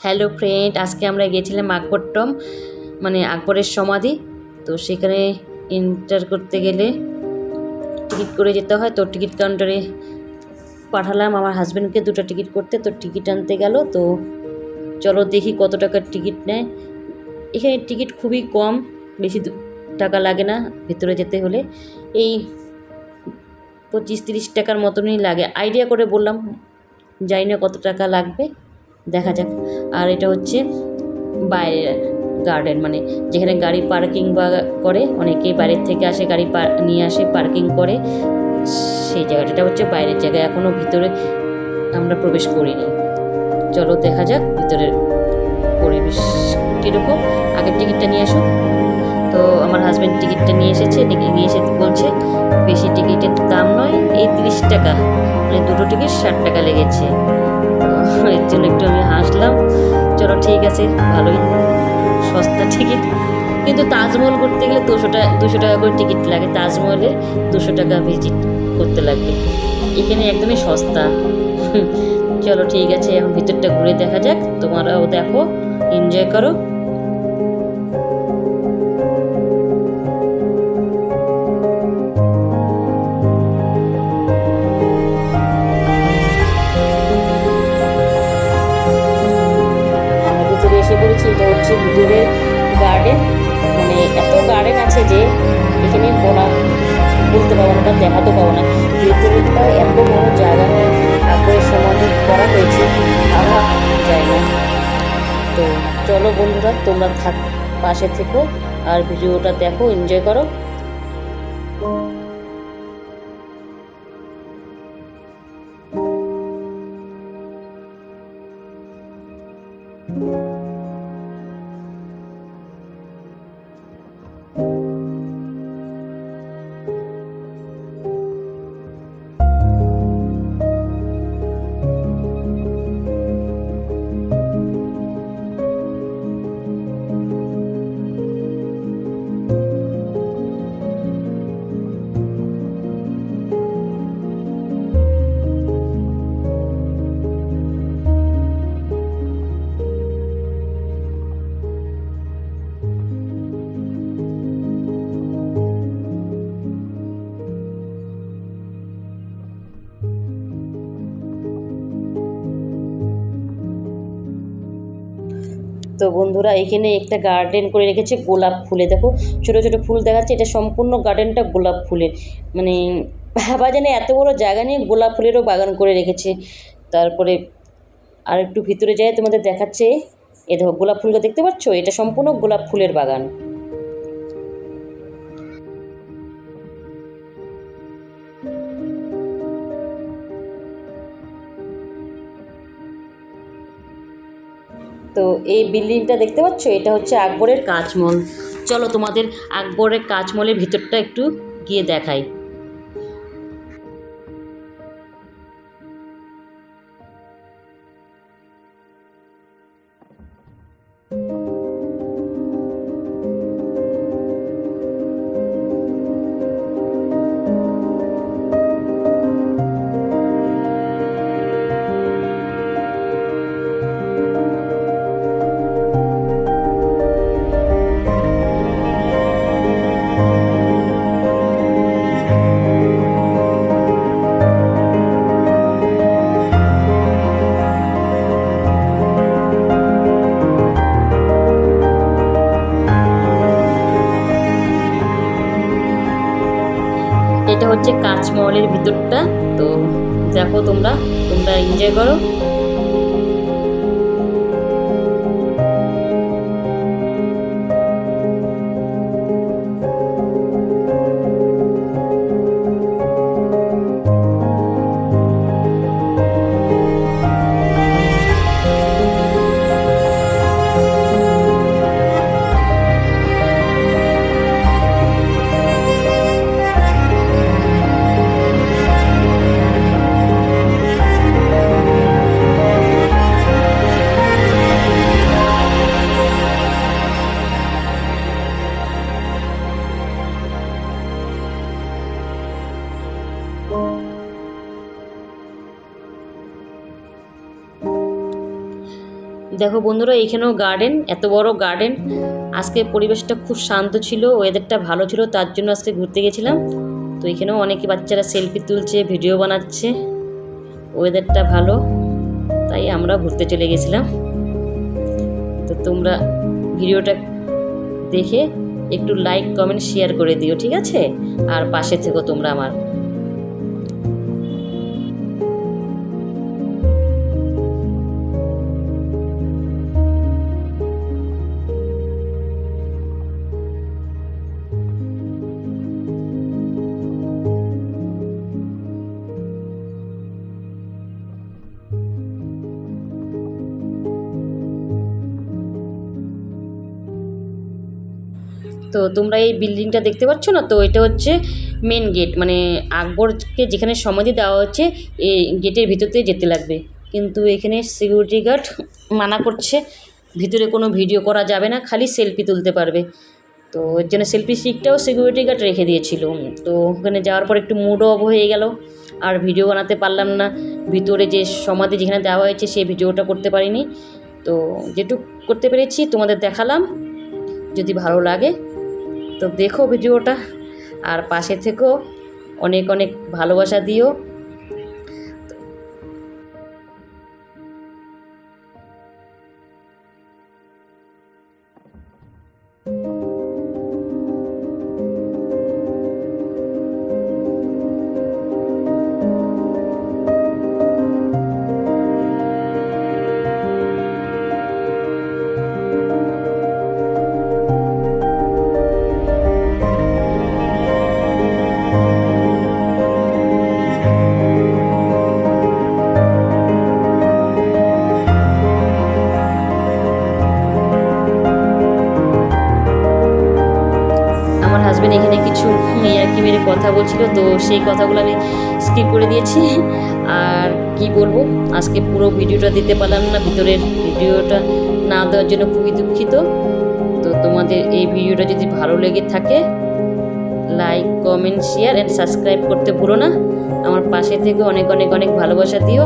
Hello friend, আজকে আমরা গিয়েছিলাম আকবরটম, মানে আকবরের সমাধি। তো সেখানে এন্টার করতে গেলে টিকিট করে যেতে হয়। তো টিকিট কাউন্টারে পাঠালাম আমার হাজব্যান্ডকে দুটো টিকিট করতে। তো টিকিট আনতে গেল। তো চলো দেখি কত টাকার টিকিট নেয়। এখানে টিকিট খুবই কম, বেশি টাকা লাগে না ভিতরে যেতে হলে। এই 25-30 টাকার মতনই লাগে, আইডিয়া করে বললাম, জানি না কত টাকা লাগবে, দেখা যাক। আর এটা হচ্ছে বাইরের গার্ডেন, মানে যেখানে গাড়ি পার্কিং বা করে, অনেকেই বাইরের থেকে আসে গাড়ি নিয়ে আসে পার্কিং করে, সেই জায়গাটা। এটা হচ্ছে বাইরের জায়গায়, এখনও ভিতরে আমরা প্রবেশ করিনি। চলো দেখা যাক ভিতরের পরিবেশ কীরকম। আগের টিকিটটা নিয়ে আসো। তো আমার হাজব্যান্ড টিকিটটা নিয়ে এসেছে, নিয়ে এসে বলছে বেশি টিকিটের দাম নয়, এই 30 টাকা, মানে দুটো টিকিট 60 টাকা লেগেছে। তো এর জন্য একটু আমি হাসলাম। চলো ঠিক আছে, ভালোই সস্তা টিকিট। কিন্তু তাজমহল করতে গেলে 200 টাকা করে টিকিট লাগে, তাজমহলের 200 টাকা ভিজিট করতে লাগবে। এখানে একদমই সস্তা। চলো ঠিক আছে, এখন ভিতরটা ঘুরে দেখা যাক, তোমরাও দেখো, এনজয় করো। এসে পড়েছি, এটা হচ্ছে ভিতরের গার্ডেন। মানে এত গার্ডেন আছে যে এখানে বলতে পারবো না, দেখাতে পারবো না। ভিতরেরটা এত বড় জায়গা আকবরের সমাধি করা হয়েছে, ভাবা যায় না। তো চলো বন্ধুরা, তোমরা পাশে থেকো আর ভিডিওটা দেখো, এনজয় করো। তো বন্ধুরা, এখানে একটা গার্ডেন করে রেখেছে গোলাপ ফুলে, দেখো ছোটো ছোটো ফুল দেখাচ্ছে। এটা সম্পূর্ণ গার্ডেনটা গোলাপ ফুলের, মানে ভাবা জানে এত বড় জায়গা নিয়ে গোলাপ ফুলেরও বাগান করে রেখেছে। তারপরে আর একটু ভিতরে যায়, তোমাদের দেখাচ্ছে। এ দেখো গোলাপ ফুলটা দেখতে পাচ্ছ, এটা সম্পূর্ণ গোলাপ ফুলের বাগান। তো এই বিল্ডিংটা দেখতে পাচ্ছ, এটা হচ্ছে আকবরের কাঁচমহল। চলো তোমাদের আকবরের কাঁচমহলের ভিতরটা একটু গিয়ে দেখাই। এটা হচ্ছে কাঁচমহলের ভিতরটা। তো দেখো তোমরা এনজয় করো। দেখো বন্ধুরা, এইখানেও গার্ডেন, এত বড় গার্ডেন। আজকে পরিবেশটা খুব শান্ত ছিল, ওয়েদারটা ভালো ছিল, তার জন্য আজকে ঘুরতে গেছিলাম। তো এখানেও অনেকে বাচ্চারা সেলফি তুলছে, ভিডিও বানাচ্ছে, ওয়েদারটা ভালো, তাই আমরা ঘুরতে চলে গেছিলাম। তো তোমরা ভিডিওটা দেখে একটু লাইক কমেন্ট শেয়ার করে দিও, ঠিক আছে? আর পাশে থেকো তোমরা আমার। তো তোমরা এই বিল্ডিংটা দেখতে পাচ্ছ না? তো এটা হচ্ছে মেন গেট, মানে আকবরকে যেখানে সমাধি দেওয়া হচ্ছে এই গেটের ভিতর দিয়ে যেতে লাগবে। কিন্তু এখানে সিকিউরিটি গার্ড মানা করছে, ভিতরে কোনো ভিডিও করা যাবে না, খালি সেলফি তুলতে পারবে। তো এর জন্য সেলফি স্টিকটাও সিকিউরিটি গার্ড রেখে দিয়েছিল। তো ওখানে যাওয়ার পর একটু মুড অফ হয়ে গেল, আর ভিডিও বানাতে পারলাম না। ভিতরে যে সমাধি যেখানে দেওয়া হয়েছে সেই ভিডিওটা করতে পারিনি। তো যেটুকু করতে পেরেছি তোমাদের দেখালাম। যদি ভালো লাগে তো দেখো ভিডিওটা, আর পাশে থেকো, অনেক অনেক ভালোবাসা দিও। আমার হাজব্যান্ড এখানে কিছু ইয়ার্কি মেরে কথা বলছিল, তো সেই কথাগুলো আমি স্কিপ করে দিয়েছি। আর কি বলবো, আজকে পুরো ভিডিওটা দিতে পারলাম না, ভিতরের ভিডিওটা না দেওয়ার জন্য খুবই দুঃখিত। তো তোমাদের এই ভিডিওটা যদি ভালো লেগে থাকে, like comment share and subscribe করতে ভুলো না। আমার পাশে থেকে অনেক অনেক অনেক ভালোবাসা দিও।